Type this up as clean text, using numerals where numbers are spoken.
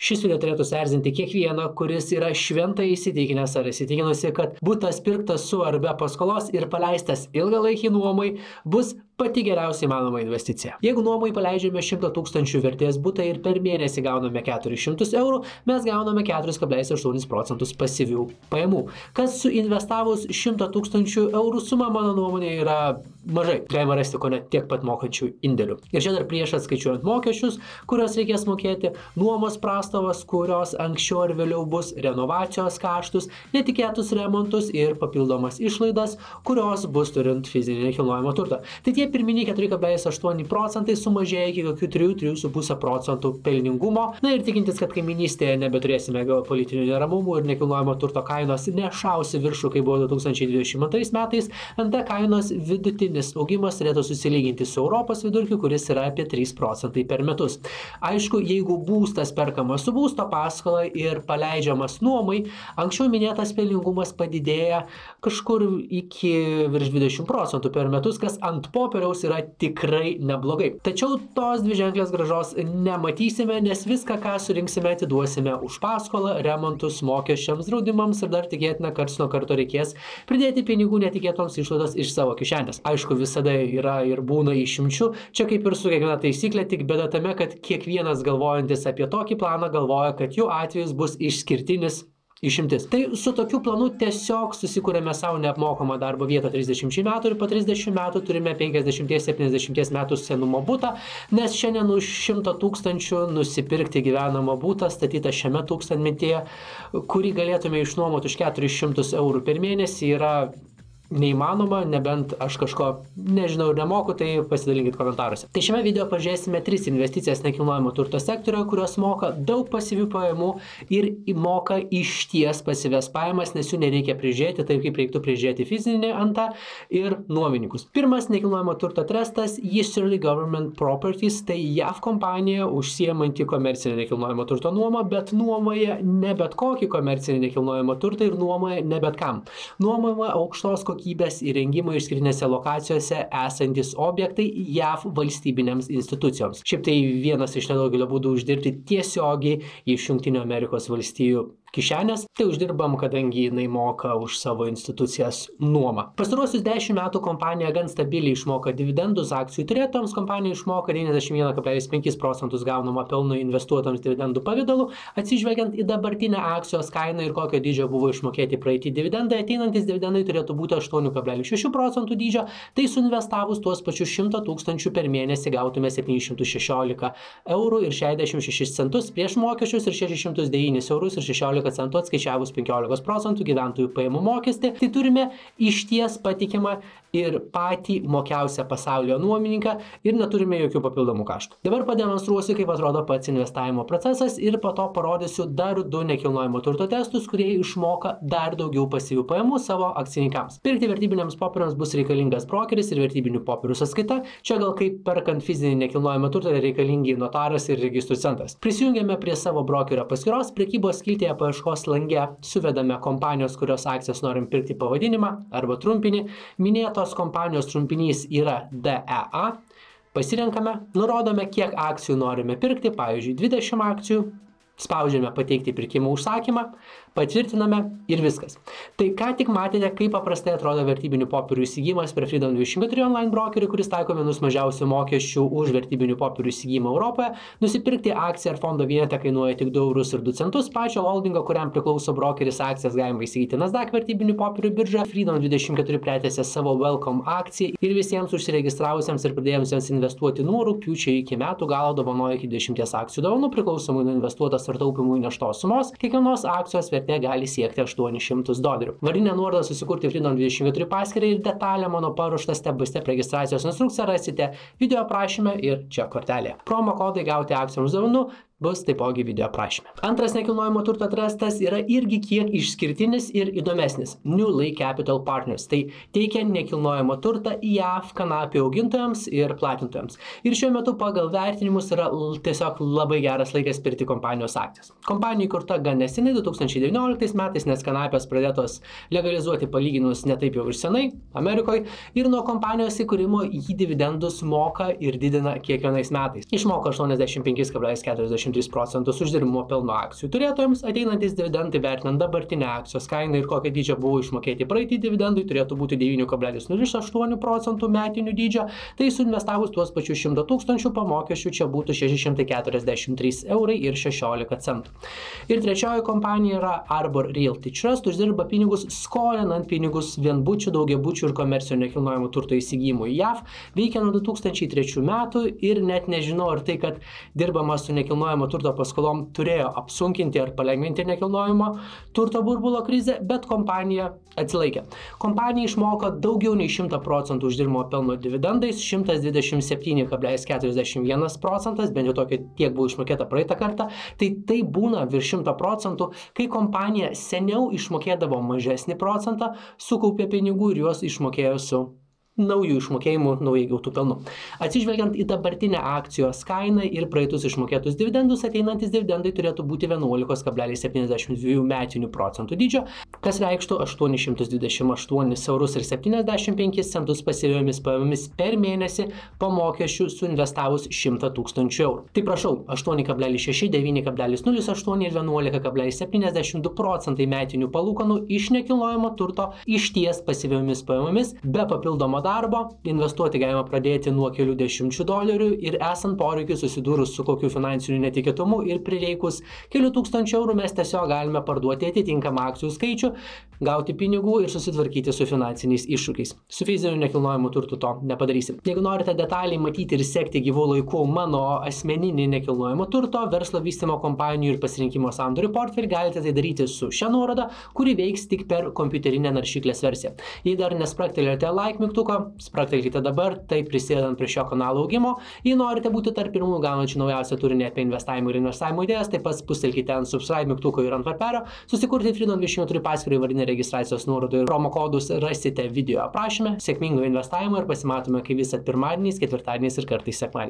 Šis video turėtų suerzinti kiekvieną, kuris yra šventai įsitikinęs ar įsitikinusi, kad būtas pirktas su ar be paskolos ir paleistas ilgalaikiai nuomai bus pati geriausia įmanoma investicija. Jeigu nuomai paleidžiame 100 000 vertės butą ir per mėnesį gauname 400 eurų, mes gauname 4,8% pasyvių pajamų. Kas suinvestavus 100 000 eurų sumą, mano nuomonė, yra mažai. Galima rasti ko net tiek pat mokančių indėlių. Ir čia dar prieš atskaičiuojant mokesčius, kurios reikės mokėti, nuomos prastovas, kurios anksčiau ar vėliau bus, renovacijos kaštus, netikėtus remontus ir papildomas išlaidas, kurios bus turint fizinį nekilnojamą turtą. Tai tie pirminiai 4,8% sumažėja iki kokių 3–3,5% pelningumo. Na ir tikintis, kad kaiminystėje nebeturėsime geopolitinių neramumų ir nekilnojamo turto kainos nešausi viršų, kai buvo 2022 metais, NT kainos vidutinis augimas turėtų susilyginti su Europos vidurkiu, kuris yra apie 3% per metus. Aišku, jeigu būstas perkamas su būsto paskola ir paleidžiamas nuomai, anksčiau minėtas pelningumas padidėja kažkur iki virš 20% per metus, kas ant popieriaus yra tikrai neblogai. Tačiau tos dviženklės grąžos nematysime, nes viską, ką surinksime, atiduosime už paskolą, remontus, mokesčiams, draudimams ir dar tikėtina karts nuo karto reikės pridėti pinigų netikėtoms išlaidos iš savo kišenės. Aišku, visada yra ir būna išimčių. Čia kaip ir su kiekviena taisyklė, tik bėda tame, kad kiekvienas galvojantis apie tokį planą galvoja, kad jų atvejis bus išskirtinis išimtis. Tai su tokiu planu tiesiog susikūrėme savo neapmokamą darbo vietą 30 metų ir po 30 metų turime 50–70 metų senumo butą, nes šiandien už 100 000 nusipirkti gyvenamą butą statytą šiame tūkstantmetyje, kurį galėtume išnuomoti už 400 eurų per mėnesį, yra neįmanoma, nebent aš kažko nežinau ir nemoku, tai pasidalinkit komentaruose. Tai šiame video pažiūrėsime 3 investicijas nekilnojamo turto sektoriuje, kurios moka daug pasyvių pajamų ir moka išties pasyvias pajamas, nes jų nereikia prižiūrėti, taip kaip reiktų prižiūrėti fizinį antą ir nuomininkus. Pirmas nekilnojamo turto trustas Easterly Government Properties, tai JAV kompanija užsiemanti komercinį nekilnojamo turto nuomą, bet nuomoja ne bet kokį komercinį nekilnojamo turtą ir nuomoja ne bet kam. Nuomojama aukštos kokybės įrengimo išskirtinėse lokacijose esantis objektai JAV valstybinėms institucijoms. Šiaip tai vienas iš nedaugelio būdų uždirbti tiesiogiai iš Jungtinių Amerikos valstijų kišenės, tai uždirbam, kadangi jinai moka už savo institucijas nuomą. Pastaruosius 10 metų kompanija gan stabiliai išmoka dividendus akcijų turėtojams, kompanija išmoka 91,5% gaunamą pelno investuotams dividendų pavidalu, atsižvelgiant į dabartinę akcijos kainą ir kokio dydžio buvo išmokėti praeitį dividendai, ateinantis dividendai turėtų būti 8,6% dydžio, tai suinvestavus tuos pačius 100 000 per mėnesį gautume 716 eurų ir 66 centus prieš mokesčius ir 609 eurus ir 16 centų atskaičiavus 15% gyventojų pajamų mokestį, tai turime išties patikimą ir patį mokiausią pasaulio nuomininką ir neturime jokių papildomų kaštų. Dabar pademonstruosiu, kaip atrodo pats investavimo procesas ir po to parodysiu dar 2 nekilnojamo turto testus, kurie išmoka dar daugiau pasyvių pajamų savo akcininkams. Pirkti vertybiniams popieriams bus reikalingas brokeris ir vertybinių popierių sąskaita. Čia gal kaip perkant fizinį nekilnojamą turtą reikalingi notaras ir registrų centras. Prisijungiame prie savo brokerio paskyros, prekybos skiltyje paieškos lange suvedame kompanijos, kurios akcijas norim pirkti pavadinimą arba trumpinį. Minėtos kompanijos trumpinys yra DEA. Pasirenkame, nurodome, kiek akcijų norime pirkti, pavyzdžiui, 20 akcijų. Spaudžiame pateikti pirkimo užsakymą, patvirtiname ir viskas. Tai ką tik matėte, kaip paprastai atrodo vertybinių popierių įsigijimas per Freedom24 online brokerį, kuris taiko vienus mažiausių mokesčių už vertybinių popierių įsigijimą Europoje. Nusipirkti akciją ar fondo vienetą kainuoja tik 2 eurus ir 2 centus. Pačio holdingo, kuriam priklauso brokeris, akcijas galima įsigyti Nasdaq vertybinių popierių biržą. Freedom24 pratęsė savo Welcome akciją ir visiems užsiregistravusiems ir pradėjusiems investuoti nuo rugpjūčio iki metų galo dovanoja iki 10 akcijų dovanų priklausomai nuo investuotas ar taupimų įneštos sumos. Kiekvienos akcijos vertė gali siekti $800. Vardinę nuorodą susikurti Freedom24 paskyrą ir detalę mano paruoštą step by step registracijos instrukciją rasite video aprašyme ir čia kortelėje. Promo kodai gauti akcijoms dovanų bus taipogi video aprašyme. Antras nekilnojamo turto trustas yra irgi kiek išskirtinis ir įdomesnis. New Lake Capital Partners. Tai teikia nekilnojamo turtą JAV kanapių augintojams ir platintojams. Ir šiuo metu pagal vertinimus yra tiesiog labai geras laikas pirkti kompanijos akcijas. Kompanija įkurta gan neseniai 2019 metais, nes kanapės pradėtos legalizuoti palyginus netaip jau ir senai Amerikoje ir nuo kompanijos įkūrimo jį dividendus moka ir didina kiekvienais metais. Išmoka 85,40 33% uždirbimo pelno akcijų turėtojams. Ateinantis dividendai vertinant dabartinę akcijos kainą ir kokio dydžio buvo išmokėti praeitį dividendai turėtų būti 9,08% metinių dydžio, tai suinvestavus tuos pačius 100 000 po mokesčių čia būtų 643 eurai ir 16 centų. Ir trečioji kompanija yra Arbor Realty Trust, uždirba pinigus skolinant pinigus vienbučių, daugiabučių ir komercinio nekilnojamo turto įsigijimui JAV, veikia nuo 2003 metų ir net nežinau, ar tai, kad dirbama su nekilnojamo turto paskolom turėjo apsunkinti ar palengvinti nekilnojamo turto burbulo krizę, bet kompanija atsilaikė. Kompanija išmoko daugiau nei 100% uždirbimo pelno dividendais, 127,41%, bent jau tiek buvo išmokėta praeitą kartą, tai būna virš 100%, kai kompanija seniau išmokėdavo mažesnį procentą, sukaupė pinigų ir juos išmokėjo su naujų išmokėjimų, naujai gautų pelnų. Atsižvelgiant į dabartinę akcijos kainą ir praeitus išmokėtus dividendus, ateinantis dividendai turėtų būti 11,72 metinių procentų dydžio, kas reikštų 828 eurus ir 75 centus pasyviomis pajamomis per mėnesį po mokesčių suinvestavus 100 000 eurų. Tai prašau, 8,6, 9,08 ir 11,72% metinių palūkanų iš nekilnojamo turto išties pasyviomis pajamomis be papildomo darbo, investuoti galima pradėti nuo kelių dešimčių dolerių ir esant poreikiui susidūrus su kokiu finansiniu netikėtumu ir prireikus kelių tūkstančių eurų mes tiesiog galime parduoti atitinkamą akcijų skaičių, gauti pinigų ir susitvarkyti su finansiniais iššūkiais. Su fiziniu nekilnojamu turtu to nepadarysim. Jeigu norite detaliai matyti ir sekti gyvų laikų mano asmeninį nekilnojamo turto, verslo vystymo kompanijų ir pasirinkimo sandorių portfelį, galite tai daryti su šia nuoroda, kuri veiks tik per kompiuterinę naršyklės versiją. Jei dar nespraktelėjote like mygtuko, spraktelkite dabar, tai prisidedant prie šio kanalo augimo. Jei norite būti tarp pirmųjų gaunančių naujausią turinį apie investavimą ir investavimo idėjas, taip pat spustelkite ant subscribe mygtuko ir ant varpelio, susikurti Freedom24 paskyrą įvardinę registracijos nuorodų ir promo kodus rasite video aprašyme. Sėkmingo investavimo ir pasimatome kaip visad pirmadieniais, ketvirtadieniais ir kartais sekmadieniais.